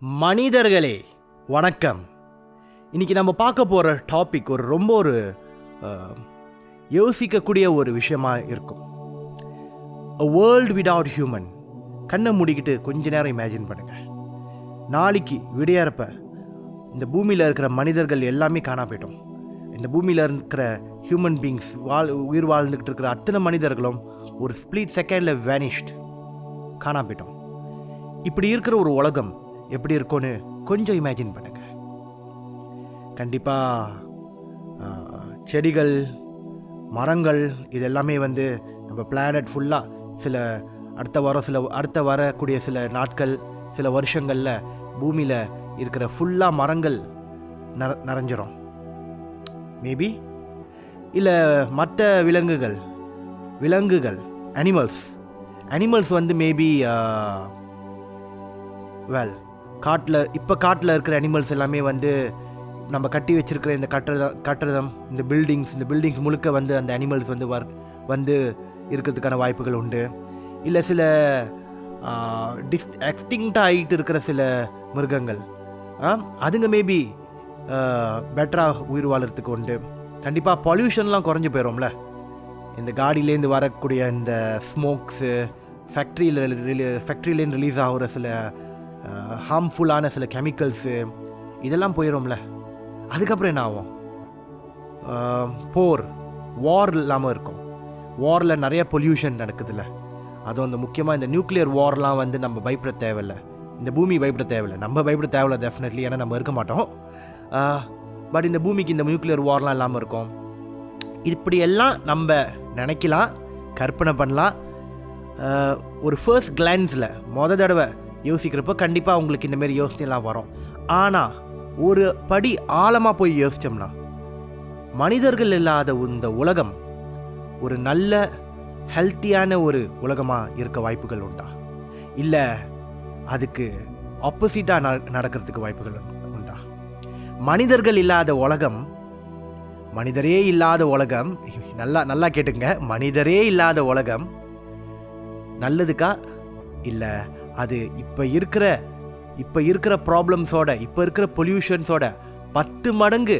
மனிதர்களே வணக்கம். இன்றைக்கி நம்ம பார்க்க போகிற டாபிக் ரொம்ப யோசிக்கக்கூடிய ஒரு விஷயமாக இருக்கும். A world without human. கண்ணை மூடிக்கிட்டு கொஞ்ச நேரம் இமேஜின் பண்ணுங்கள். நாளைக்கு விடியறப்ப இந்த பூமியில் இருக்கிற மனிதர்கள் எல்லாமே காணா போயிட்டோம். இந்த பூமியில் இருக்கிற ஹியூமன் பீங்ஸ் உயிர் வாழ்ந்துக்கிட்டு இருக்கிற அத்தனை மனிதர்களும் ஒரு ஸ்ப்ளிட் செகண்டில் வேனிஷ்ட், காணா போயிட்டோம். இப்படி இருக்கிற ஒரு உலகம் எப்படி இருக்கும்னு கொஞ்சம் இமேஜின் பண்ணுங்க. கண்டிப்பாக செடிகள், மரங்கள் இது எல்லாமே நம்ம பிளானட் ஃபுல்லாக அடுத்த வரக்கூடிய சில நாட்கள், சில வருஷங்களில் பூமியில் இருக்கிற ஃபுல்லாக மரங்கள் நிறைஞ்சிரும். மேபி இல்லை மற்ற விலங்குகள் அனிமல்ஸ் மேபி காட்டில் இருக்கிற அனிமல்ஸ் எல்லாமே நம்ம கட்டி வச்சிருக்கிற இந்த கட்டடம் இந்த பில்டிங்ஸ் முழுக்க அந்த அனிமல்ஸ் இருக்கிறதுக்கான வாய்ப்புகள் உண்டு. இல்லை சில எக்ஸ்டிங்க்ட் ஆகிட்டு இருக்கிற சில மிருகங்கள் அதுங்க மேபி பெட்டராக உயிர் வாழறதுக்கு உண்டு. கண்டிப்பாக பொல்யூஷன்லாம் குறைஞ்சி போயிடும்ல. இந்த காடியிலேருந்து வரக்கூடிய இந்த ஸ்மோக்ஸு, ஃபேக்ட்ரியிலேருந்து ரிலீஸ் ஆகிற சில ஹார்ம்ஃபுல்லான சில கெமிக்கல்ஸு இதெல்லாம் போயிடும்ல. அதுக்கப்புறம் என்ன ஆகும்? வார் இல்லாமல் இருக்கும். வாரில் நிறைய பொல்யூஷன் நடக்குதுல்ல. அதுவும் அந்த முக்கியமாக இந்த நியூக்ளியர் வார்லாம் நம்ம பயப்பட தேவையில்லை. இந்த பூமி பயப்பட தேவையில்லை. நம்ம பயப்பட தேவையில்லை டெஃபினெட்லி, ஏன்னா நம்ம இருக்க மாட்டோம். பட் இந்த பூமிக்கு இந்த நியூக்ளியர் வார்லாம் இல்லாமல் இருக்கும். இப்படியெல்லாம் நம்ம நினைக்கலாம், கற்பனை பண்ணலாம். ஒரு ஃபர்ஸ்ட் கிளான்ஸில் தடவை யோசிக்கிறப்போ கண்டிப்பாக உங்களுக்கு இந்தமாரி யோசனைலாம் வரும். ஆனால் ஒரு படி ஆழமாக போய் யோசித்தோம்னா, மனிதர்கள் இல்லாத இந்த உலகம் ஒரு நல்ல ஹெல்த்தியான ஒரு உலகமாக இருக்க வாய்ப்புகள் உண்டா? இல்லை அதுக்கு ஆப்போசிட்டாக நடக்கிறதுக்கு வாய்ப்புகள் உண்டா? மனிதர்கள் இல்லாத உலகம், மனிதரே இல்லாத உலகம், நல்லா கேட்டுங்க, மனிதரே இல்லாத உலகம் நல்லதுக்கா? இல்லை அது இப்போ இருக்கிற ப்ராப்ளம்ஸோட, இப்போ இருக்கிற பொல்யூஷன்ஸோட 10 மடங்கு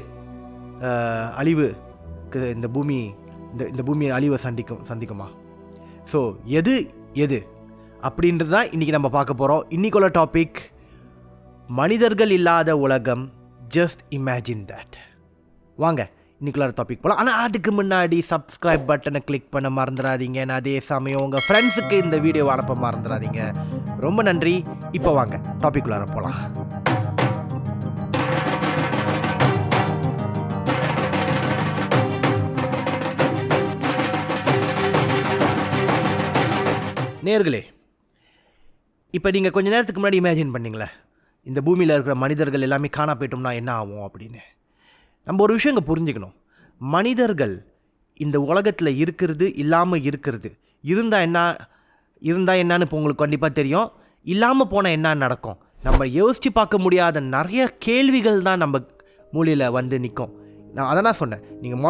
அழிவுக்கு இந்த பூமி அழிவை சந்திக்குமா? ஸோ எது அப்படின்றது தான் இன்றைக்கி நம்ம பார்க்க போகிறோம். இன்றைக்குள்ள டாபிக் மனிதர்கள் இல்லாத உலகம். Just imagine that. வாங்க இன்றைக்குள்ள டாபிக் போகலாம். ஆனால் அதுக்கு முன்னாடி சப்ஸ்கிரைப் பட்டனை கிளிக் பண்ண மறந்துடாதீங்க. அதே சமயம் உங்கள் ஃப்ரெண்ட்ஸுக்கு இந்த வீடியோவை அனுப்ப மறந்துடாதீங்க. ரொம்ப நன்றி. இப்போ வாங்க டாபிக்குள்ளார போகலாம். நேயர்களே, இப்போ நீங்கள் கொஞ்ச நேரத்துக்கு முன்னாடி இமேஜின் பண்ணிங்களே, இந்த பூமியில் இருக்கிற மனிதர்கள் எல்லாமே காணா போயிட்டோம்னா என்ன ஆகும் அப்படின்னு. நம்ம ஒரு விஷயம் இங்கே புரிஞ்சுக்கணும். மனிதர்கள் இந்த உலகத்தில் இருக்கிறது, இல்லாமல் இருக்கிறது, இருந்தால் என்னன்னு இப்போ உங்களுக்கு கண்டிப்பாக தெரியும். இல்லாமல் போனால் என்ன நடக்கும்? நம்ம யோசித்து பார்க்க முடியாத நிறைய கேள்விகள் தான் நம்ம மூலையில் நிற்கும். நான் அதை தான் சொன்னேன். நீங்கள்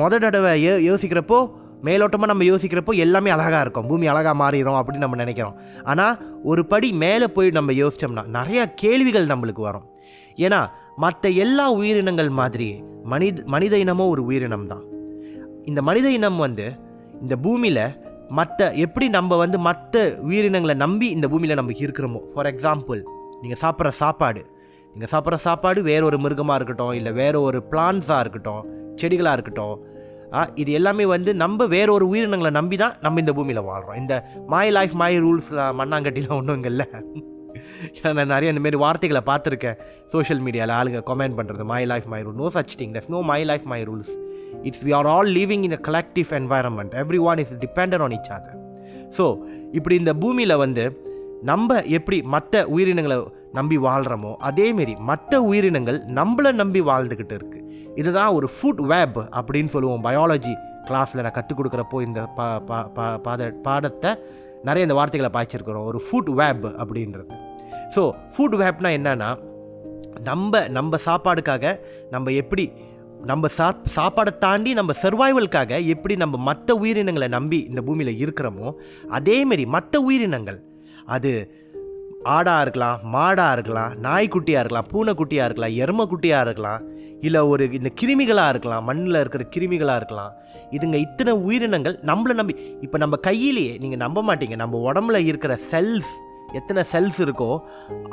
மொத தடவை யோசிக்கிறப்போ, மேலோட்டமாக நம்ம யோசிக்கிறப்போ எல்லாமே அழகாக இருக்கும், பூமி அழகாக மாறிடும் அப்படின்னு நம்ம நினைக்கிறோம். ஆனால் ஒரு படி மேலே போய் நம்ம யோசித்தோம்னா நிறையா கேள்விகள் நம்மளுக்கு வரும். ஏன்னா மற்ற எல்லா உயிரினங்கள் மாதிரியே மனித இனமும் ஒரு உயிரினம் தான். இந்த மனித இனம் இந்த பூமியில் எப்படி நம்ம மற்ற உயிரினங்களை நம்பி இந்த பூமியில் நம்ம இருக்கிறோமோ. ஃபார் எக்ஸாம்பிள், நீங்கள் சாப்பிட்ற சாப்பாடு வேற ஒரு மிருகமாக இருக்கட்டும், இல்லை வேற ஒரு பிளான்ஸாக இருக்கட்டும், செடிகளாக இருக்கட்டும், இது எல்லாமே நம்ம வேற ஒரு உயிரினங்களை நம்பி தான் நம்ம இந்த பூமியில் வாழ்கிறோம். இந்த மை லைஃப் மை ரூல்ஸ் மண்ணாங்கட்டிலாம் ஒன்றும் இங்கே இல்லை. நான் நிறைய இந்தமாரி வார்த்தைகளை பார்த்துருக்கேன் சோஷியல் மீடியாவில். ஆளுங்க கமெண்ட் பண்ணுறது, my life my rule. No such thing. there's no my life my rules. we are all living in a collective environment. everyone is dependent on each other. So இப்படி இந்த பூமியில் நம்ம எப்படி மற்ற உயிரினங்களை நம்பி வாழ்கிறோமோ, அதேமாரி மற்ற உயிரினங்கள் நம்மளை நம்பி வாழ்ந்துக்கிட்டு இருக்குது. இதுதான் ஒரு ஃபுட் வேப் அப்படின்னு சொல்லுவோம். பயாலஜி கிளாஸில் நான் கற்றுக் கொடுக்குறப்போ இந்த பாடத்தை நிறைய இந்த வார்த்தைகளை பாய்ச்சிருக்கிறோம். ஒரு ஃபுட் வேப் அப்படின்றது. ஸோ ஃபுட் வேப்னா என்னன்னா, நம்ம சாப்பாடுக்காக நம்ம எப்படி நம்ம சாப்பாடை தாண்டி நம்ம சர்வைவலுக்காக எப்படி நம்ம மற்ற உயிரினங்களை நம்பி இந்த பூமியில் இருக்கிறோமோ, அதேமாரி மற்ற உயிரினங்கள் ஆடாக இருக்கலாம், மாடாக இருக்கலாம், நாய்க்குட்டியாக இருக்கலாம், பூனைக்குட்டியாக இருக்கலாம், எருமைக்குட்டியாக இருக்கலாம், இல்லை இந்த கிருமிகளாக இருக்கலாம், மண்ணில் இருக்கிற கிருமிகளாக இருக்கலாம். இதுங்க இத்தனை உயிரினங்கள் நம்மளை நம்பி. இப்போ நம்ம கையிலேயே நீங்கள் நம்ப மாட்டீங்க, நம்ம உடம்புல இருக்கிற செல்ஸ் எத்தனை செல்ஸ் இருக்கோ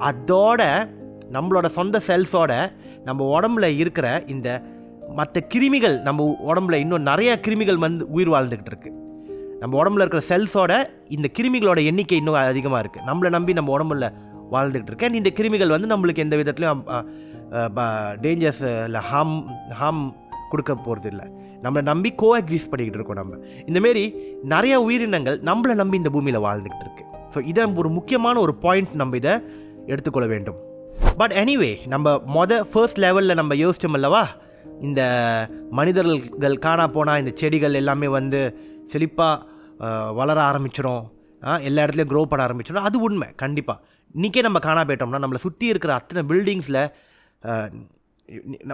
அதோட நம்மளோட சொந்த செல்ஸோட நம்ம உடம்புல இருக்கிற இந்த மற்ற கிருமிகள், நம்ம உடம்புல இன்னும் நிறைய கிருமிகள் வந்து உயிர் வாழ்ந்துக்கிட்டு இருக்கு. நம்ம உடம்புல இருக்கிற செல்ஸோட இந்த கிருமிகளோட எண்ணிக்கை இன்னும் அதிகமாக இருக்குது. நம்மளை நம்பி நம்ம உடம்புல வாழ்ந்துக்கிட்டு இருக்கு. அண்ட் இந்த கிருமிகள் வந்து நம்மளுக்கு எந்த விதத்துலையும் டேஞ்சர்ஸ் இல்லை, ஹார்ம் கொடுக்க போகிறது இல்லை. நம்மளை நம்பி கோஎக்ஸிஸ்ட் பண்ணிக்கிட்டு இருக்கோம். நம்ம இந்தமாரி நிறைய உயிரினங்கள் நம்மளை நம்பி இந்த பூமியில் வாழ்ந்துக்கிட்டு இருக்கு. ஸோ இதை ஒரு முக்கியமான ஒரு பாயிண்ட் நம்ம இதை எடுத்துக்கொள்ள வேண்டும். பட் எனிவே, நம்ம ஃபர்ஸ்ட் லெவலில் நம்ம யோசிச்சோம் அல்லவா, இந்த மனிதர்கள் காணா போனால் இந்த செடிகள் எல்லாமே வந்து செழிப்பாக வளர ஆரம்பிச்சிடும், எல்லா இடத்துலையும் க்ரோ பண்ண ஆரம்பிச்சிடும். அது உண்மை, கண்டிப்பாக. இன்றைக்கே நம்ம காணா போயிட்டோம்னா நம்மளை சுற்றி இருக்கிற அத்தனை பில்டிங்ஸில்,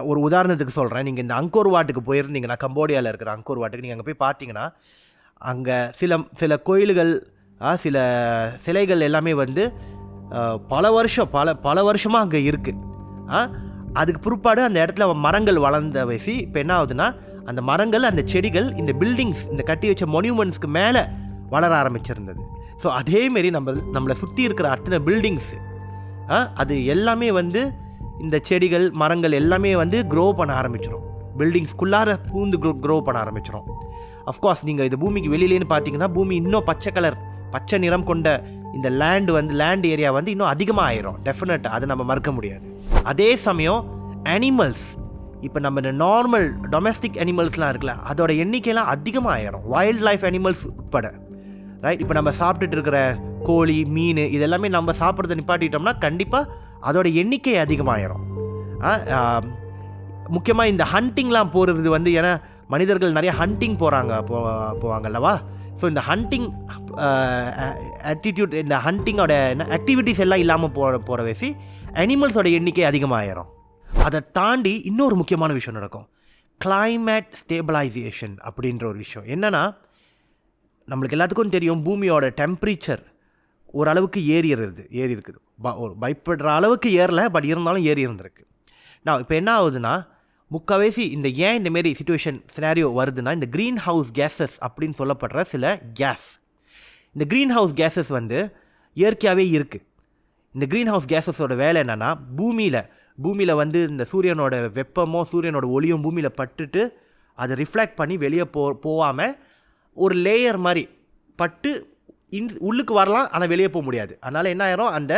ஒரு உதாரணத்துக்கு சொல்கிறேன், நீங்கள் இந்த அங்கோர் வாட்டுக்கு போயிருந்தீங்கன்னா, கம்போடியாவில் இருக்கிற அங்கோர் வாட்டுக்கு நீங்கள் அங்கே போய் பார்த்தீங்கன்னா, அங்கே சில கோயில்கள், சில சிலைகள் எல்லாமே வந்து பல வருஷமாக அங்கே இருக்குது. அதுக்கு பிற்பாடு அந்த இடத்துல மரங்கள் வளர்ந்த வயசு இப்போ என்ன ஆகுதுன்னா, அந்த மரங்கள், அந்த செடிகள், இந்த பில்டிங்ஸ், இந்த கட்டி வச்ச மொனியூமெண்ட்ஸ்க்கு மேலே வளர ஆரம்பிச்சிருந்தது. ஸோ அதேமாரி நம்மளை சுற்றி இருக்கிற அத்தனை பில்டிங்ஸு, அது எல்லாமே வந்து இந்த செடிகள், மரங்கள் எல்லாமே வந்து க்ரோ பண்ண ஆரம்பிச்சிடும். பில்டிங்ஸ்குள்ளார பூந்து க்ரோ பண்ண ஆரம்பிச்சிடும். அஃப்கோர்ஸ் நீங்கள் இந்த பூமிக்கு வெளியிலேன்னு பார்த்தீங்கன்னா, பூமி இன்னும் பச்சை நிறம் கொண்ட இந்த லேண்ட் ஏரியா வந்து இன்னும் அதிகமாக ஆயிரும். டெஃபினட்டாக அதை நம்ம மறுக்க முடியாது. அதே சமயம் அனிமல்ஸ், இப்போ நம்ம இந்த நார்மல் டொமெஸ்டிக் அனிமல்ஸ்லாம் இருக்குல்ல, அதோட எண்ணிக்கையெல்லாம் அதிகமாக ஆயிரும். வைல்ட் லைஃப் அனிமல்ஸ் உட்பட, ரைட்? இப்போ நம்ம சாப்பிட்டுட்டு இருக்கிற கோழி, மீன், இதெல்லாமே நம்ம சாப்பிட்றத நிப்பாட்டிட்டோம்னா கண்டிப்பாக அதோட எண்ணிக்கை அதிகமாகிடும். முக்கியமாக இந்த ஹண்டிங்லாம் போகிறது வந்து, ஏன்னா மனிதர்கள் நிறைய ஹண்டிங் போவாங்கல்லவா. ஸோ இந்த ஹண்டிங் ஆட்டிடியூட், இந்த ஹண்டிங்கோட ஆக்டிவிட்டீஸ் எல்லாம் இல்லாமல் போகிற வயசு அனிமல்ஸோட எண்ணிக்கை அதிகமாகிடும். அதை தாண்டி இன்னொரு முக்கியமான விஷயம் நடக்கும், கிளைமேட் ஸ்டேபிளைசேஷன் அப்படின்ற ஒரு விஷயம். என்னென்னா, நம்மளுக்கு எல்லாத்துக்கும் தெரியும், பூமியோட டெம்பரேச்சர் ஓரளவுக்கு ஏறி இருக்குது. ஒரு பயப்படுற அளவுக்கு ஏறலை, பட் இருந்தாலும் ஏறி இருந்திருக்கு. நான் இப்போ என்ன ஆகுதுன்னா, முக்கால்வாசி ஏன் இந்தமாரி சினாரியோ வருதுன்னா, இந்த க்ரீன் ஹவுஸ் கேஸஸ் அப்படின்னு சொல்லப்படுற சில கேஸ், இந்த க்ரீன் ஹவுஸ் கேஸஸ் வந்து இயற்கையாகவே இருக்குது. இந்த க்ரீன் ஹவுஸ் கேஸஸோட வேலை என்னென்னா, பூமியில் வந்து இந்த சூரியனோட வெப்பமோ சூரியனோட ஒளியும் பூமியில் பட்டுட்டு அதை ரிஃப்ளெக்ட் பண்ணி வெளியே போகாமல் ஒரு லேயர் மாதிரி பட்டு உள்ளுக்கு வரலாம், ஆனால் வெளியே போக முடியாது. அதனால் என்ன ஆயிரும், அந்த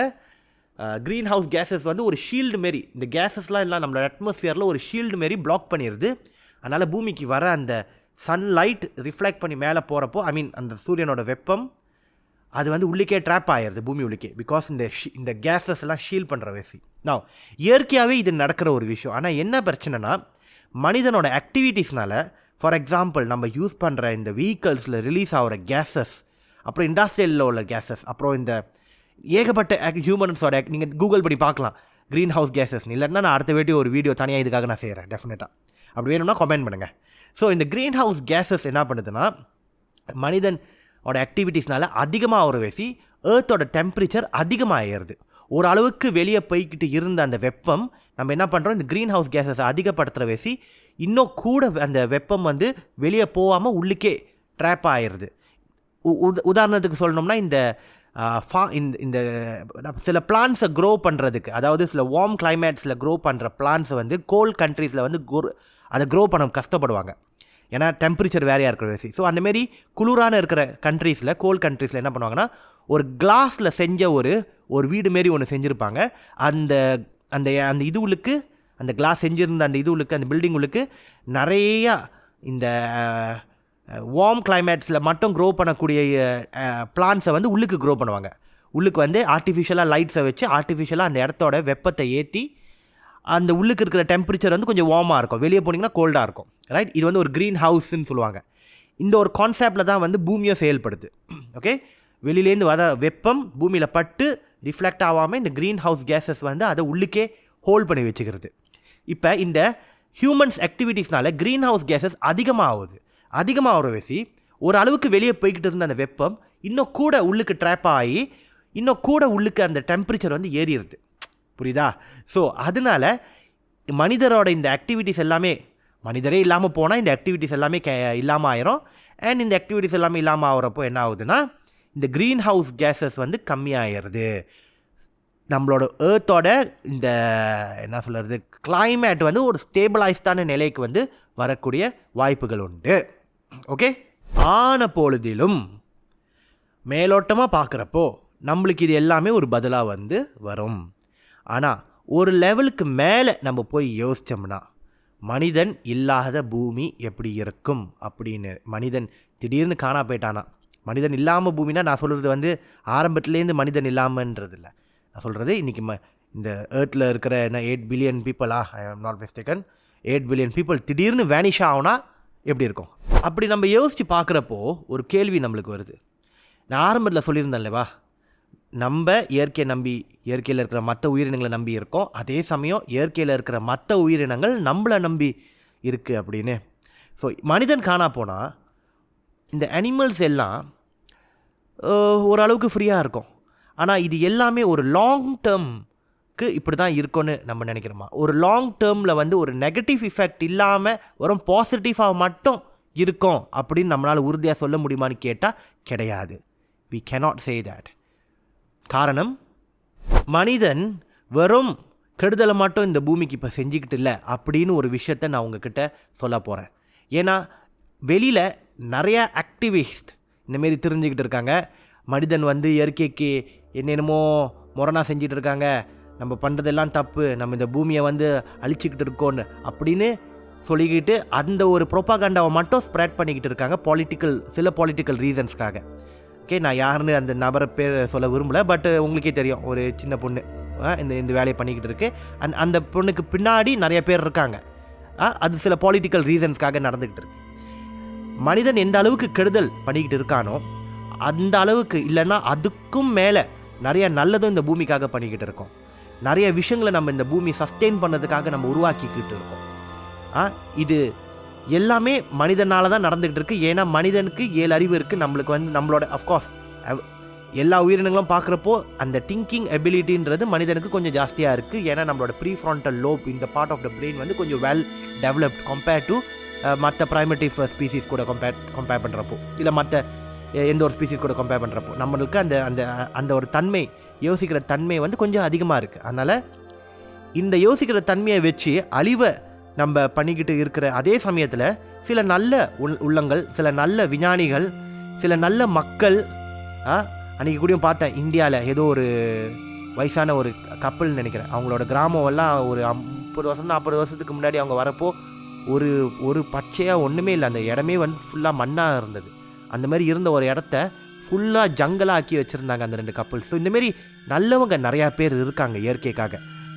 க்ரீன் ஹவுஸ் கேஸஸ் வந்து ஒரு ஷீல்டு மாரி, இந்த கேஸஸ்லாம் எல்லாம் நம்மளோட அட்மாஸ்ஃபியரில் ஒரு ஷீல்டு மாரி பிளாக் பண்ணிடுது. அதனால் பூமிக்கு வர அந்த சன்லைட் ரிஃப்ளெக்ட் பண்ணி மேலே போகிறப்போ, அந்த சூரியனோட வெப்பம் அது வந்து உள்ளுக்கே ட்ராப் ஆகிடுது பூமி உள்ளுக்கே. பிகாஸ் இந்த கேஸஸ் எல்லாம் ஷீல் பண்ணுற வயசு. நான் இயற்கையாகவே இது நடக்கிற ஒரு விஷயம். ஆனால் என்ன பிரச்சனைனா, மனிதனோட ஆக்டிவிட்டீஸ்னால, ஃபார் எக்ஸாம்பிள் நம்ம யூஸ் பண்ணுற இந்த வெஹிக்கல்ஸில் ரிலீஸ் ஆகிற கேஸஸ், அப்புறம் இண்டஸ்ட்ரியலில் உள்ள கேஸஸ், அப்புறம் இந்த ஏகப்பட்ட ஹியூமன்ஸோட, நீங்கள் கூகுள் பண்ணி பார்க்கலாம் க்ரீன் ஹவுஸ் கேஸஸ். இல்லைன்னா நான் அடுத்த ஒரு வீடியோ தனியாக இதுக்காக நான் செய்கிறேன். டெஃபினட்டாக அப்படி வேணும்னா கமெண்ட் பண்ணுங்கள். ஸோ இந்த க்ரீன் ஹவுஸ் கேஸஸ் என்ன பண்ணுதுன்னா, மனிதனோட ஆக்டிவிட்டீஸ்னால அதிகமாக ஒரு வயசு ஏர்த்தோட டெம்பரேச்சர் அதிகமாகிடுது. ஓரளவுக்கு வெளியே போய்கிட்டு இருந்த அந்த வெப்பம் நம்ம என்ன பண்ணுறோம், இந்த க்ரீன் ஹவுஸ் கேஸஸை அதிகப்படுத்துகிற வயசு இன்னும் கூட அந்த வெப்பம் வந்து வெளியே போகாமல் உள்ளுக்கே ட்ராப் ஆகிடுது. உதாரணத்துக்கு சொல்லணும்னா, இந்த சில பிளான்ஸை க்ரோ பண்ணுறதுக்கு, அதாவது சில வார்ம் கிளைமேட்ஸில் க்ரோ பண்ணுற பிளான்ஸை வந்து கோல்ட் கண்ட்ரீஸில் வந்து அதை க்ரோ பண்ண கஷ்டப்படுவாங்க. ஏன்னா டெம்பரேச்சர் வேறையாக இருக்கிற வயசு. ஸோ அந்தமாரி குளிரான இருக்கிற கண்ட்ரீஸில், கோல்ட் கண்ட்ரீஸில் என்ன பண்ணுவாங்கன்னா, ஒரு கிளாஸில் செஞ்ச ஒரு வீடு மாரி ஒன்று செஞ்சுருப்பாங்க. அந்த இதுவுக்கு, அந்த கிளாஸ் செஞ்சுருந்த அந்த இதுவுக்கு, அந்த பில்டிங்குக்கு நிறையா இந்த வார்ம் கிளைமேட்ஸில் மட்டும் க்ரோ பண்ணக்கூடிய பிளான்ஸை வந்து உள்ளுக்கு க்ரோ பண்ணுவாங்க. உள்ளுக்கு வந்து ஆர்டிஃபிஷியலாக லைட்ஸை வச்சு ஆர்டிஃபிஷியலாக அந்த இடத்தோட வெப்பத்தை ஏற்றி அந்த உள்ளுக்கு இருக்கிற டெம்பரேச்சர் வந்து கொஞ்சம் வார்மாக இருக்கும், வெளியே போனீங்கன்னா கோல்டாக இருக்கும், ரைட்? இது வந்து ஒரு க்ரீன் ஹவுஸ்ன்னு சொல்லுவாங்க. இந்த ஒரு கான்செப்டில் தான் வந்து பூமியும் செயல்படுது. ஓகே, வெளியிலேருந்து வர வெப்பம் பூமியில் பட்டு ரிஃப்ளெக்ட் ஆகாமல் இந்த க்ரீன் ஹவுஸ் கேஸஸ் வந்து அதை உள்ளுக்கே ஹோல்ட் பண்ணி வச்சுக்கிறது. இப்போ இந்த ஹியூமன்ஸ் ஆக்டிவிட்டீஸ்னால க்ரீன் ஹவுஸ் கேஸஸ் அதிகமாக ஒரு வயசு ஒரு அளவுக்கு வெளியே போய்கிட்டு இருந்த அந்த வெப்பம் இன்னும் கூட உள்ளுக்கு ட்ராப் ஆகி இன்னும் கூட உள்ளுக்கு அந்த டெம்பரேச்சர் வந்து ஏறிடுது. புரியுதா? ஸோ அதனால் மனிதரோட இந்த ஆக்டிவிட்டீஸ் எல்லாமே, மனிதரே இல்லாமல் போனால் இந்த ஆக்டிவிட்டீஸ் எல்லாமே இல்லாமல் ஆயிரும். அண்ட் இந்த ஆக்டிவிட்டீஸ் எல்லாமே இல்லாமல் ஆகிறப்போ என்ன ஆகுதுன்னா, இந்த க்ரீன் ஹவுஸ் கேஸஸ் வந்து கம்மியாகிடுது. நம்மளோட ஏர்த்தோட இந்த என்ன சொல்கிறது, கிளைமேட் வந்து ஒரு ஸ்டேபிளைஸ்டான நிலைக்கு வந்து வரக்கூடிய வாய்ப்புகள் உண்டு. ஓகே, ஆன பொழுதிலும் மேலோட்டமாக பார்க்குறப்போ நம்மளுக்கு இது எல்லாமே ஒரு பதிலாக வந்து வரும். ஆனால் ஒரு லெவலுக்கு மேலே நம்ம போய் யோசித்தோம்னா, மனிதன் இல்லாத பூமி எப்படி இருக்கும் அப்படின்னு, மனிதன் திடீர்னு காணா போயிட்டானா, மனிதன் இல்லாமல் பூமினா நான் சொல்கிறது வந்து ஆரம்பத்துலேருந்து மனிதன் இல்லாமன்றது இல்லை. நான் சொல்கிறது இன்றைக்கி இந்த ஏர்த்தில் இருக்கிற என்ன 8 பில்லியன் பீப்புளா, I am not mistaken, 8 billion people திடீர்னு வேனிஷ் ஆகுனா எப்படி இருக்கும்? அப்படி நம்ம யோசித்து பார்க்குறப்போ ஒரு கேள்வி நம்மளுக்கு வருது. நான் ஆரம்பத்தில் சொல்லியிருந்தேன்லவா, நம்ம இயற்கையை நம்பி, இயற்கையில் இருக்கிற மற்ற உயிரினங்களை நம்பி இருக்கோம், அதே சமயம் இயற்கையில் இருக்கிற மற்ற உயிரினங்கள் நம்மளை நம்பி இருக்குது அப்படின்னு. ஸோ மனிதன் காணா போனால் இந்த அனிமல்ஸ் எல்லாம் ஓரளவுக்கு ஃப்ரீயாக இருக்கும். ஆனால் இது எல்லாமே ஒரு லாங் டேர்முக்கு இப்படி தான் இருக்கும்னு நம்ம நினைக்கிறோமா? ஒரு லாங் டேர்மில் வந்து ஒரு நெகட்டிவ் இஃபெக்ட் இல்லாமல் வெறும் பாசிட்டிவாக மட்டும் இருக்கும் அப்படின்னு நம்மளால் உறுதியாக சொல்ல முடியுமான்னு கேட்டால் கிடையாது. we cannot say that. காரணம், மனிதன் வெறும் கெடுதலை மட்டும் இந்த பூமிக்கு இப்போ செஞ்சுக்கிட்டு இல்லை அப்படின்னு ஒரு விஷயத்தை நான் உங்ககிட்ட சொல்ல போகிறேன். ஏன்னா வெளியில் நிறையா ஆக்டிவிஸ்ட் இந்தமாரி தெரிஞ்சுக்கிட்டு இருக்காங்க. மனிதன் வந்து இயற்கைக்கு என்னென்னமோ முரணாக செஞ்சிட்டு இருக்காங்க, நம்ம பண்ணுறதெல்லாம் தப்பு, நம்ம இந்த பூமியை வந்து அழிச்சிக்கிட்டு இருக்கோன்னு அப்படின்னு சொல்லிக்கிட்டு அந்த ஒரு ப்ரோபாகண்டாவை மட்டும் ஸ்ப்ரெட் பண்ணிக்கிட்டு இருக்காங்க சில பொலிட்டிக்கல் ரீசன்ஸ்க்காக. ஓகே, நான் யாருன்னு அந்த நபரை பேர் சொல்ல விரும்பலை, பட் உங்களுக்கே தெரியும், ஒரு சின்ன பொண்ணு இந்த வேலையை பண்ணிக்கிட்டு இருக்கு. அந்த பொண்ணுக்கு பின்னாடி நிறைய பேர் இருக்காங்க. அது சில பொலிட்டிக்கல் ரீசன்ஸ்க்காக நடந்துக்கிட்டு இருக்கு. மனிதன் எந்த அளவுக்கு கெடுதல் பண்ணிக்கிட்டு இருக்கானோ அந்த அளவுக்கு இல்லைன்னா அதுக்கும் மேலே நிறைய நல்லதும் இந்த பூமிக்காக பண்ணிக்கிட்டு இருக்கோம். நிறைய விஷயங்களை நம்ம இந்த பூமி சஸ்டெயின் பண்ணதுக்காக நம்ம உருவாக்கிக்கிட்டு இருக்கோம். இது எல்லாமே மனிதனால தான் நடந்துகிட்டு இருக்குது. ஏன்னா மனிதனுக்கு 7 அறிவு இருக்குது. நம்மளுக்கு வந்து நம்மளோட அஃப்கோர்ஸ் எல்லா உயிரினங்களும் பார்க்குறப்போ அந்த திங்கிங் எபிலிட்டின்றது மனிதனுக்கு கொஞ்சம் ஜாஸ்தியாக இருக்குது. ஏன்னா நம்மளோட ப்ரீஃப்ரான்டல் லோப், இந்த பார்ட் ஆஃப் த பிரெயின் வந்து கொஞ்சம் வெல் டெவலப்ட் கம்பேர்ட் டு மற்ற ப்ரைமேட்டிவ் ஸ்பீசிஸ் கூட கம்பேர் பண்ணுறப்போ, இல்லை மற்ற எந்த ஒரு ஸ்பீசிஸ் கூட கம்பேர் பண்ணுறப்போ நம்மளுக்கு அந்த அந்த அந்த ஒரு தன்மை, யோசிக்கிற தன்மை வந்து கொஞ்சம் அதிகமாக இருக்குது. அதனால் இந்த யோசிக்கிற தன்மையை வச்சு அழிவை நம்ம பண்ணிக்கிட்டு இருக்கிற அதே சமயத்தில் சில நல்ல உள்ளங்கள், சில நல்ல விஞ்ஞானிகள், சில நல்ல மக்கள், அன்றைக்கி கூடயும் பார்த்தேன் இந்தியாவில் ஏதோ ஒரு வயசான ஒரு கப்பல்னு நினைக்கிறேன், அவங்களோட கிராமம் எல்லாம் ஒரு 50 வருஷம் 40 வருஷத்துக்கு முன்னாடி அவங்க வரப்போ ஒரு பச்சையாக ஒன்றுமே இல்லை, அந்த இடமே வந்து ஃபுல்லாக மண்ணாக இருந்தது. அந்த மாதிரி இருந்த ஒரு இடத்த ஃபுல்லாக ஜங்கலாக ஆக்கி வச்சுருந்தாங்க அந்த 2 கப்பல். ஸோ இந்தமாரி நல்லவங்க நிறையா பேர் இருக்காங்க இயற்கைக்காக.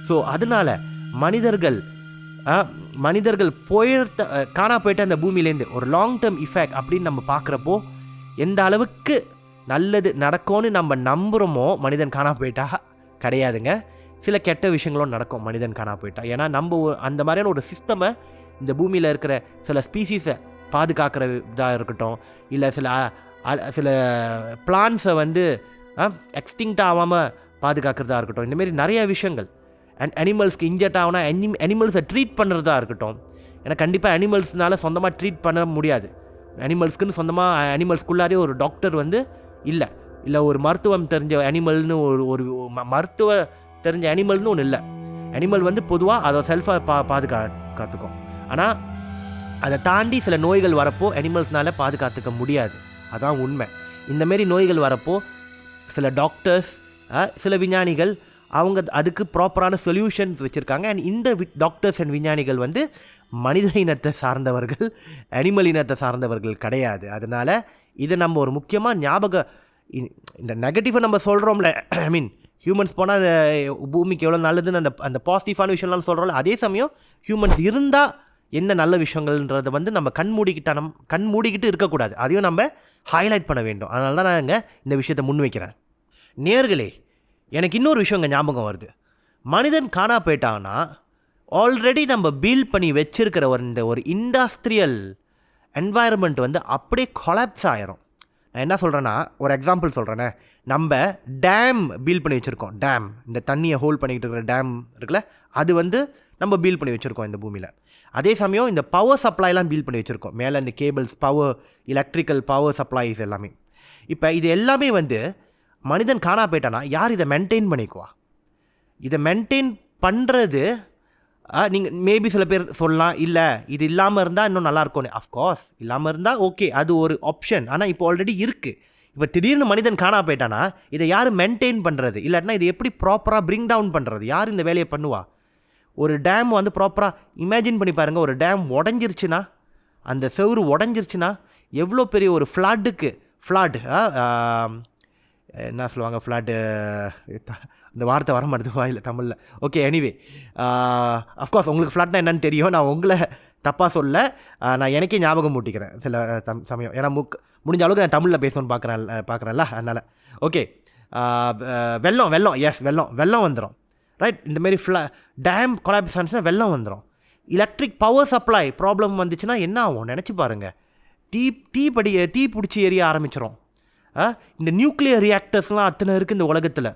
ஸோ அதனால் மனிதர்கள் காணா போயிட்ட அந்த பூமியிலேருந்து ஒரு லாங் டேர்ம் இஃபெக்ட் அப்படின்னு நம்ம பார்க்குறப்போ எந்த அளவுக்கு நல்லது நடக்கும்னு நம்ம நம்புகிறோமோ, மனிதன் காணா போயிட்டா கிடையாதுங்க, சில கெட்ட விஷயங்களும் நடக்கும் மனிதன் காணா போயிட்டா. ஏன்னா நம்ம அந்த மாதிரியான ஒரு சிஸ்டமை இந்த பூமியில் இருக்கிற சில ஸ்பீசிஸை பாதுகாக்கிற இதாக இருக்கட்டும், இல்லை சில பிளான்ஸை வந்து எக்ஸ்டிங்க்ட் ஆகாமல் பாதுகாக்கிறதா இருக்கட்டும், இந்தமாரி நிறைய விஷயங்கள். அனிமல்ஸ்க்கு இன்ஜெக்ட் ஆகுனா அனிமல்ஸை ட்ரீட் பண்ணுறதா இருக்கட்டும். ஏன்னா கண்டிப்பாக அனிமல்ஸ்னால சொந்தமாக ட்ரீட் பண்ண முடியாது. அனிமல்ஸ்க்குன்னு சொந்தமாக அனிமல்ஸ்குள்ளாரே ஒரு டாக்டர் வந்து இல்லை ஒரு மருத்துவம் தெரிஞ்ச அனிமல்னு ஒரு மருத்துவ தெரிஞ்ச அனிமல்னு ஒன்று இல்லை. அனிமல் வந்து பொதுவாக அதை செல்ஃபாக பாதுகாத்துக்கும். ஆனால் அதை தாண்டி சில நோய்கள் வரப்போ அனிமல்ஸ்னால பாதுகாத்துக்க முடியாது. அதான் உண்மை. இந்தமாரி நோய்கள் வரப்போ சில டாக்டர்ஸ், சில விஞ்ஞானிகள் அவங்க அதுக்கு ப்ராப்பரான சொல்யூஷன்ஸ் வச்சுருக்காங்க. அண்ட் இந்த டாக்டர்ஸ் அண்ட் விஞ்ஞானிகள் வந்து மனித இனத்தை சார்ந்தவர்கள், அனிமல் இனத்தை சார்ந்தவர்கள் கிடையாது. அதனால் இதை நம்ம ஒரு முக்கியமாக இந்த நெகட்டிவை நம்ம சொல்கிறோம்ல, ஐ மீன் ஹியூமன்ஸ் போனால் பூமிக்கு எவ்வளோ நல்லதுன்னு அந்த பாசிட்டிவான விஷயம்லாம் சொல்கிறோம்ல, அதே சமயம் ஹியூமன்ஸ் இருந்தால் என்ன நல்ல விஷயங்கள்ன்றதை வந்து நம்ம கண் மூடிக்கிட்டு இருக்கக்கூடாது. அதையும் நம்ம ஹைலைட் பண்ண வேண்டும். அதனால தான் நான் இங்கே இந்த விஷயத்தை முன்வைக்கிறேன். நேயர்களே, எனக்கு இன்னொரு விஷயம் இங்கே ஞாபகம் வருது. மனிதன் காணா போயிட்டான்னா ஆல்ரெடி நம்ம பில்ட் பண்ணி வச்சுருக்கிற இந்த ஒரு இண்டஸ்ட்ரியல் என்வாயர்மெண்ட் வந்து அப்படியே கொலாப்ஸ் ஆயிரும். நான் என்ன சொல்கிறேன்னா, ஒரு எக்ஸாம்பிள் சொல்கிறேனே, நம்ம டேம் பில்ட் பண்ணி வச்சுருக்கோம். டேம், இந்த தண்ணியை ஹோல்ட் பண்ணிக்கிட்டு இருக்கிற டேம் இருக்குல்ல, அது வந்து நம்ம பில்ட் பண்ணி வச்சுருக்கோம் இந்த பூமியில். அதே சமயம் இந்த பவர் சப்ளைலாம் பில்ட் பண்ணி வச்சுருக்கோம். மேலே இந்த cables, power, electrical power supplies எல்லாமே. இப்போ இது எல்லாமே வந்து மனிதன் காணா போயிட்டானா யார் இதை மெயின்டைன் பண்ணிக்குவா? இதை மெயின்டைன் பண்ணுறது நீங்கள் மேபி சில பேர் சொல்லலாம், இல்லை இது இல்லாமல் இருந்தால் இன்னும் நல்லாயிருக்கும்னு. அஃப்கோர்ஸ் இல்லாமல் இருந்தால் ஓகே, அது ஒரு ஆப்ஷன். ஆனால் இப்போ ஆல்ரெடி இருக்குது. இப்போ திடீர்னு மனிதன் காணா போயிட்டானா இதை யார் மெயின்டைன் பண்ணுறது? இல்லாட்டினா இது எப்படி ப்ராப்பராக பிரிங் டவுன் பண்ணுறது? யார் இந்த வேலையை பண்ணுவா? ஒரு டேம் வந்து ப்ராப்பராக இமேஜின் பண்ணி பாருங்கள். ஒரு டேம் உடஞ்சிருச்சுன்னா, அந்த செவுறு உடஞ்சிருச்சுன்னா எவ்வளோ பெரிய ஒரு ஃப்ளாட் என்ன சொல்லுவாங்க, ஃப்ளாட்டு, இந்த வார்த்தை வர மாட்டேது வாயில் தமிழில். ஓகே, எனிவே, அஃப்கோர்ஸ் உங்களுக்கு ஃப்ளாட்னா என்னன்னு தெரியும். நான் உங்களை தப்பாக சொல்ல, நான் எனக்கே ஞாபகம் மூட்டிக்கிறேன் சில சமயம். ஏன்னா முடிஞ்ச அளவுக்கு நான் தமிழில் பேசணும்னு பார்க்குறேன்ல, அதனால். ஓகே, வெள்ளம் வெள்ளம் வந்துடும். ரைட், இந்தமாரி டேம் கொலாப்ஸ் ஆனிச்சுன்னா வெள்ளம் வந்துடும். எலக்ட்ரிக் பவர் சப்ளை ப்ராப்ளம் வந்துச்சுன்னா என்ன ஆகும் நினச்சி பாருங்கள். தீ பிடிச்சி எரிய ஆரம்பிச்சிடும். இந்த நியூக்ளியர் ரியாக்டர்ஸ்லாம் அத்தனை இருக்குது இந்த உலகத்தில்.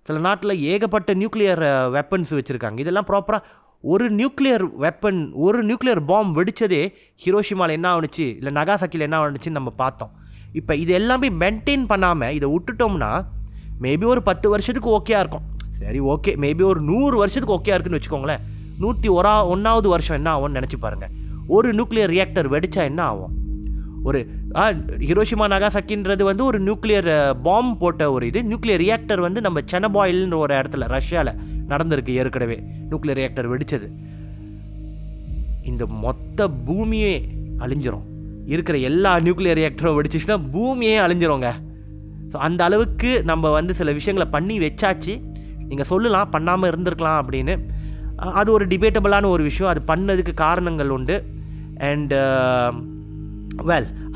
சில நாட்டில் ஏகப்பட்ட நியூக்ளியர் வெப்பன்ஸ் வச்சுருக்காங்க. இதெல்லாம் ப்ராப்பராக ஒரு நியூக்ளியர் பாம் வெடித்ததே ஹிரோஷிமாவில் என்ன ஆணுச்சு, இல்லை நகாசாக்கியில் என்ன ஆணுச்சுன்னு நம்ம பார்த்தோம். இப்போ இது எல்லாமே மெயின்டைன் பண்ணாமல் இதை விட்டுட்டோம்னா மேபி ஒரு 10 வருஷத்துக்கு ஓகேயா இருக்கும். சரி, ஓகே, மேபி ஒரு 100 வருஷத்துக்கு ஓகேயா இருக்குன்னு வச்சுக்கோங்களேன். 101வது வருஷம் என்ன ஆகும்னு நினச்சி பாருங்கள். ஒரு நியூக்ளியர் ரியாக்டர் வெடித்தா என்ன ஆகும்? ஒரு ஹிரோஷிமா நகாசாக்கின்றது வந்து ஒரு நியூக்ளியர் பாம் போட்ட ஒரு இது. நியூக்ளியர் ரியாக்டர் வந்து நம்ம செனபாயில்ன்ற ஒரு இடத்துல ரஷ்யாவில் நடந்திருக்கு ஏற்கனவே. நியூக்ளியர் ரியாக்டர் வெடித்தது. இந்த மொத்த பூமியே அழிஞ்சிரும். இருக்கிற எல்லா நியூக்ளியர் ரியாக்டரும் வெடிச்சிச்சுன்னா பூமியே அழிஞ்சிருங்க. ஸோ அந்த அளவுக்கு நம்ம வந்து சில விஷயங்களை பண்ணி வச்சாச்சு. நீங்கள் சொல்லலாம் பண்ணாமல் இருந்திருக்கலாம் அப்படின்னு. அது ஒரு டிபேட்டபிளான ஒரு விஷயம். அது பண்ணதுக்கு காரணங்கள் உண்டு. அண்ட்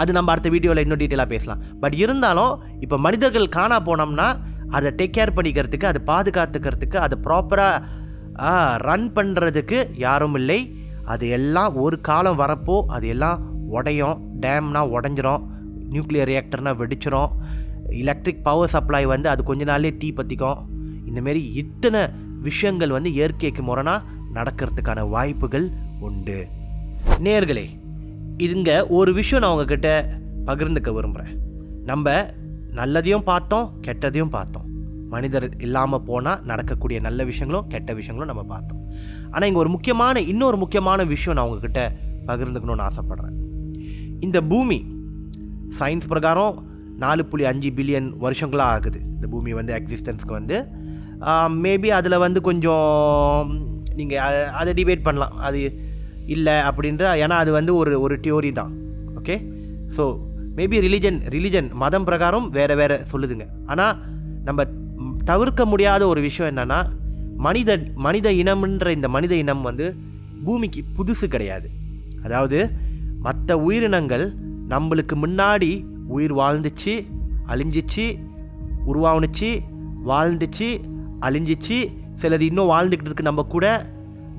அது நம்ம அடுத்த வீடியோவில் இன்னும் டீட்டெயிலாக பேசலாம். பட் இருந்தாலும் இப்போ மனிதர்கள் காணா போனோம்னா அதை டேக் கேர் பண்ணிக்கிறதுக்கு, அதை பாதுகாத்துக்கிறதுக்கு, அதை ப்ராப்பராக ரன் பண்ணுறதுக்கு யாரும் இல்லை. அது எல்லாம் ஒரு காலம் வரப்போ அது எல்லாம் உடையும். டேம்னா உடஞ்சிரும், நியூக்ளியர் ரியாக்டர்னால் வெடிச்சிரும், எலக்ட்ரிக் பவர் சப்ளை வந்து அது கொஞ்ச நாள்லேயே தீ பற்றிக்கும். இந்தமாரி இத்தனை விஷயங்கள் வந்து இயற்கைக்கு முரணாக நடக்கிறதுக்கான வாய்ப்புகள் உண்டு. நேயர்களே, இதுங்க ஒரு விஷயம் நான் உங்ககிட்ட பகிர்ந்துக்க விரும்புகிறேன். நம்ம நல்லதையும் பார்த்தோம், கெட்டதையும் பார்த்தோம். மனிதர் இல்லாமல் போனால் நடக்கக்கூடிய நல்ல விஷயங்களும் கெட்ட விஷயங்களும் நம்ம பார்த்தோம். ஆனால் இங்கே இன்னொரு முக்கியமான விஷயம் நான் உங்ககிட்ட பகிர்ந்துக்கணும்னு ஆசைப்பட்றேன். இந்த பூமி சயின்ஸ் பிரகாரம் 4.5 பில்லியன் வருஷங்களாக ஆகுது இந்த பூமி வந்து எக்ஸிஸ்டன்ஸ்க்கு வந்து. மேபி அதில் வந்து கொஞ்சம் நீங்கள் அதை டிபேட் பண்ணலாம், அது இல்லை அப்படின்ற. ஏன்னா அது வந்து ஒரு தியோரி தான். ஓகே, ஸோ மேபி ரிலிஜன் மதம் பிரகாரம் வேறு சொல்லுதுங்க. ஆனால் நம்ம தவிர்க்க முடியாத ஒரு விஷயம் என்னென்னா, மனித இனம்ன்ற இந்த மனித இனம் வந்து பூமிக்கு புதுசு கிடையாது. அதாவது மற்ற உயிரினங்கள் நம்மளுக்கு முன்னாடி உயிர் வாழ்ந்துச்சு, அழிஞ்சிச்சு, உருவானுச்சு, வாழ்ந்துச்சு, அழிஞ்சிச்சு, சிலது இன்னும் வாழ்ந்துக்கிட்டு இருக்கு.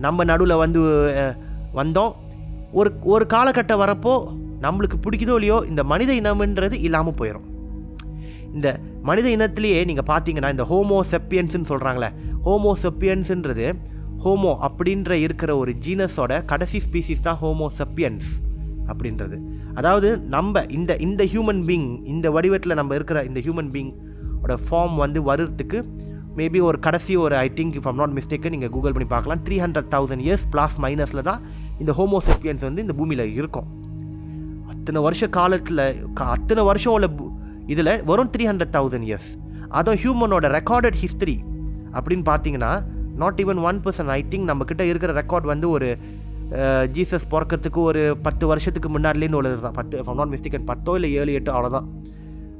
நம்ம நடுவில் வந்தோம். ஒரு காலகட்டம் வரப்போ நம்மளுக்கு பிடிக்குதோ இல்லையோ இந்த மனித இனம்ன்றது இல்லாமல் போயிடும். இந்த மனித இனத்திலேயே நீங்கள் பார்த்தீங்கன்னா இந்த ஹோமோசெப்பியன்ஸ்ன்னு சொல்கிறாங்களே, ஹோமோசெப்பியன்ஸுன்றது ஹோமோ அப்படின்ற இருக்கிற ஒரு ஜீனஸோட கடைசி ஸ்பீசிஸ் தான் ஹோமோசெப்பியன்ஸ் அப்படின்றது. அதாவது நம்ம இந்த ஹியூமன் பீயிங், இந்த வடிவத்தில் நம்ம இருக்கிற இந்த ஹியூமன் பீயிங்கோட ஃபார்ம் வந்து வருறதுக்கு மேபி ஒரு கடைசி I think if I'm not mistaken, நீங்கள் கூகுள் பண்ணி பார்க்கலாம், 300,000 இயர்ஸ் ப்ளஸ் மைனஸில் தான் இந்த ஹோமோசெப்பியன்ஸ் வந்து இந்த பூமியில் இருக்கும். அத்தனை வருஷ காலத்தில் அத்தனை வருஷம் உள்ள இதில் வரும் 300,000 இயர்ஸ். அதுவும் ஹியூமனோட ரெக்கார்டட் ஹிஸ்ட்ரி அப்படின்னு பார்த்தீங்கன்னா நாட் ஈவன் 1%. ஐ திங்க் நம்மக்கிட்ட இருக்கிற ரெக்கார்ட் வந்து ஒரு ஜீசஸ் பிறக்கிறதுக்கு ஒரு 10 வருஷத்துக்கு முன்னாடிலேன்னு உள்ளது தான். 10 இஃப் ஐம் நாட் மிஸ்டேக்கன், 10 இல்லை 7, 8 அவ்வளோதான்.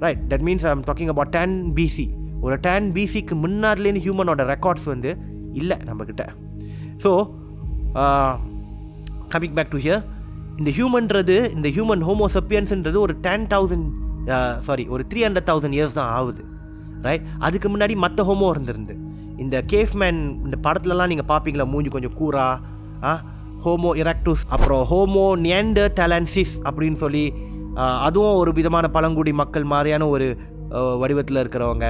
Right, that means I am talking about 10 BC. ஒரு 10 BCக்கு முன்னாடிலேன்னு ஹியூமனோட ரெக்கார்ட்ஸ் வந்து இல்லை நம்மக்கிட்ட. So coming back to here, இந்த ஹியூமன் ஹோமோசெப்பியன்ஸ்ன்றது ஒரு 300,000 இயர்ஸ் தான் ஆகுது. ரைட், அதுக்கு முன்னாடி மற்ற ஹோமோ இருந்திருந்து. இந்த கேஃப்மேன் இந்த படத்துலலாம் நீங்கள் பார்ப்பீங்களா, மூஞ்சி கொஞ்சம் கூரா, ஹோமோ எரெக்டஸ், அப்புறம் ஹோமோ நியாண்டர்தாலன்சிஸ் அப்படின்னு சொல்லி அதுவும் ஒரு விதமான பழங்குடி மக்கள் மாதிரியான ஒரு வடிவத்தில் இருக்கிறவங்க.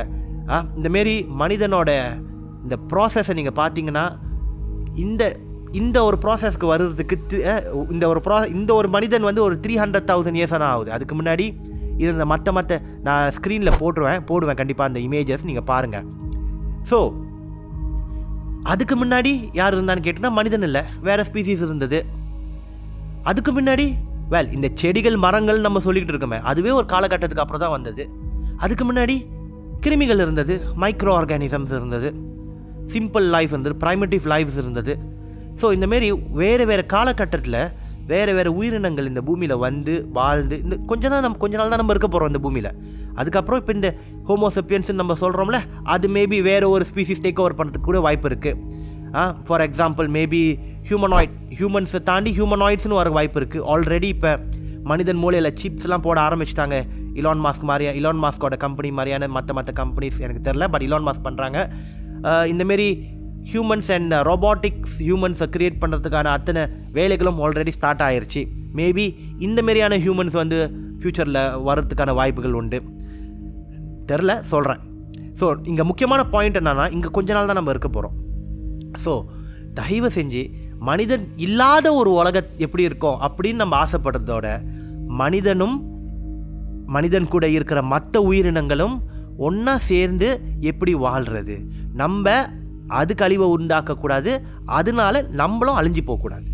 இந்தமாரி மனிதனோட இந்த ப்ராசஸை நீங்கள் பார்த்தீங்கன்னா இந்த ஒரு ப்ராசஸ்க்கு வர்றதுக்கு இந்த ஒரு மனிதன் வந்து ஒரு 300,000 இயர்ஸ் தான் ஆகுது. அதுக்கு முன்னாடி இருந்த மற்ற நான் ஸ்க்ரீனில் போடுவேன் கண்டிப்பாக அந்த இமேஜஸ் நீங்கள் பாருங்கள். ஸோ அதுக்கு முன்னாடி யார் இருந்தான்னு கேட்டிங்கன்னா மனிதன் இல்லை, வேறு ஸ்பீசிஸ் இருந்தது. அதுக்கு முன்னாடி இந்த செடிகள் மரங்கள் நம்ம சொல்லிக்கிட்டு இருக்கோமே, அதுவே ஒரு காலகட்டத்துக்கு அப்புறம் தான் வந்தது. அதுக்கு முன்னாடி கிருமிகள் இருந்தது, மைக்ரோ ஆர்கானிசம்ஸ் இருந்தது, சிம்பிள் லைஃப் இருந்தது, ப்ரைமேட்டிவ் லைஃப்ஸ் இருந்தது. ஸோ இந்தமாரி வேறு காலகட்டத்தில் வேறு உயிரினங்கள் இந்த பூமியில் வந்து வாழ்ந்து கொஞ்ச நாள் தான் நம்ம இருக்க போகிறோம் இந்த பூமியில். அதுக்கப்புறம் இப்போ இந்த ஹோமோசெப்பியன்ஸ்ன்னு நம்ம சொல்கிறோம்ல, அது மேபி வேறு ஒரு ஸ்பீசிஸ் டேக் ஓவர் பண்ணுறதுக்கு கூட வாய்ப்பு இருக்குது. ஃபார் எக்ஸாம்பிள் மேபி ஹியூமன்ஸை தாண்டி ஹியூமனாய்ட்ஸ்னு வர வாய்ப்பு இருக்குது. ஆல்ரெடி இப்போ மனிதன் மூலையில் சிப்ஸ்லாம் போட ஆரம்பிச்சிட்டாங்க. இலான் மாஸ்கோட கம்பெனி மாதிரியான மற்ற கம்பெனிஸ் எனக்கு தெரில, பட் இலான் மாஸ்க் பண்ணுறாங்க. இந்தமாரி ஹியூமன்ஸ் அண்ட் ரோபாட்டிக்ஸ் ஹியூமன்ஸை க்ரியேட் பண்ணுறதுக்கான அத்தனை வேலைகளும் ஆல்ரெடி ஸ்டார்ட் ஆகிருச்சு. மேபி இந்தமாரியான ஹியூமன்ஸ் வந்து ஃப்யூச்சரில் வர்றதுக்கான வாய்ப்புகள் உண்டு. தெரில, சொல்கிறேன். ஸோ இங்கே முக்கியமான பாயிண்ட் என்னென்னா, இங்கே கொஞ்ச நாள் தான் நம்ம இருக்க போகிறோம். ஸோ தயவு செஞ்சு மனிதன் இல்லாத ஒரு உலகம் எப்படி இருக்கும் அப்படின்னு நம்ம ஆசைப்படுறதோட, மனிதன் கூட இருக்கிற மற்ற உயிரினங்களும் ஒன்றா சேர்ந்து எப்படி வாழ்கிறது, நம்ம அதுக்கு அழிவை உண்டாக்கக்கூடாது, அதனால நம்மளும் அழிஞ்சு போகக்கூடாது.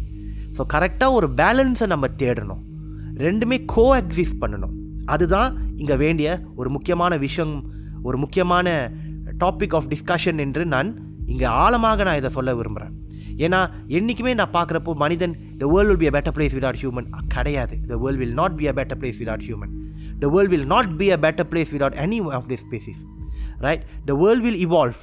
ஸோ கரெக்டாக ஒரு பேலன்ஸை நம்ம தேடணும், ரெண்டுமே கோ எக்ஸிஸ்ட் பண்ணணும். அதுதான் இங்கே வேண்டிய ஒரு முக்கியமான விஷயம், ஒரு முக்கியமான டாபிக் ஆஃப் டிஸ்கஷன் என்று நான் இங்கே ஆழமாக இதை சொல்ல விரும்புகிறேன். ஏன்னா என்றைக்குமே நான் பார்க்குறப்போ மனிதன் the world will be a better place without human கிடையாது. the world will not be a better place without human. the world will not be a better place without any of this species, right? the world will evolve.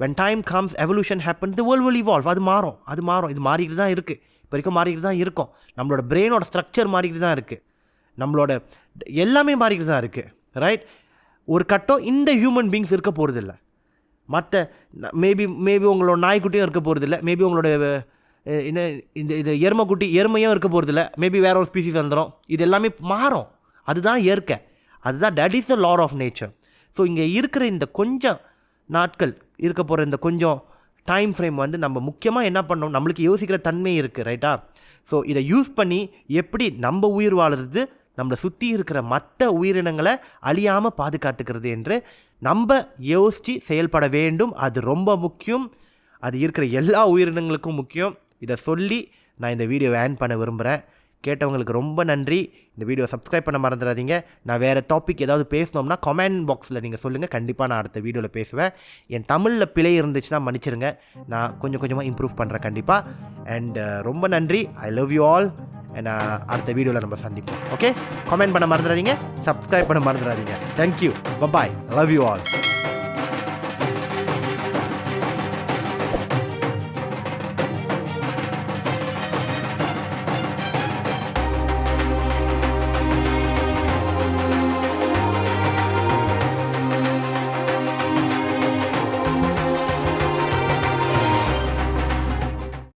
when time comes, evolution happens, the world will evolve. அது மாறும். இது மாறிக்கிட்டு தான் இருக்குது, இப்போ வரைக்கும் மாறிக்கிட்டு தான் இருக்கும். நம்மளோட பிரெயினோட ஸ்ட்ரக்சர் மாறிக்கிட்டு தான் இருக்குது, நம்மளோட எல்லாமே மாறிக்கிட்டு தான் இருக்குது, ரைட்? ஒரு கட்டம் இந்த ஹியூமன் பீங்ஸ் இருக்க போகிறதில்ல, மற்ற மேபி உங்களோட நாய்க்குட்டியும் இருக்க போகிறதில்ல, மேபி உங்களோட இது எருமையும் இருக்க போகிறதில்ல, மேபி வேற ஒரு ஸ்பீசிஸ் வந்துடும். இது எல்லாமே மாறும், அதுதான் இயற்கை, அதுதான் that is the law of nature. So இங்கே இருக்கிற இந்த கொஞ்சம் நாட்கள் இருக்க போகிற இந்த கொஞ்சம் டைம் ஃப்ரேம் வந்து நம்ம முக்கியமாக என்ன பண்ணணும், நம்மளுக்கு யோசிக்கிற தன்மை இருக்குது, ரைட்டா? ஸோ இதை யூஸ் பண்ணி எப்படி நம்ம உயிர் வாழுறது, நம்மளை சுற்றி இருக்கிற மற்ற உயிரினங்களை அழியாமல் பாதுகாத்துக்கிறது என்று நம்ம யோசித்து செயல்பட வேண்டும். அது ரொம்ப முக்கியம், அது இருக்கிற எல்லா உயிரினங்களுக்கும் முக்கியம். இதை சொல்லி நான் இந்த வீடியோவை ஆன் பண்ண விரும்புகிறேன். கேட்டவங்களுக்கு ரொம்ப நன்றி. இந்த வீடியோ சப்ஸ்கிரைப் பண்ண மறந்துடாதீங்க. நான் வேறு டாபிக் ஏதாவது பேசணும்னா கமெண்ட் பாக்ஸில் நீங்கள் சொல்லுங்கள், கண்டிப்பாக நான் அடுத்த வீடியோவில் பேசுவேன். என் தமிழில் பிழை இருந்துச்சுன்னா மன்னிச்சிருங்க, நான் கொஞ்சமாக இம்ப்ரூவ் பண்ணுறேன் கண்டிப்பாக. அண்ட் ரொம்ப நன்றி. I love you all. And அடுத்த வீடியோவில் நம்ம சந்திப்போம். ஓகே, கமெண்ட் பண்ண மறந்துடாதீங்க, சப்ஸ்கிரைப் பண்ண மறந்துடாதீங்க. Thank you, bye, love you all.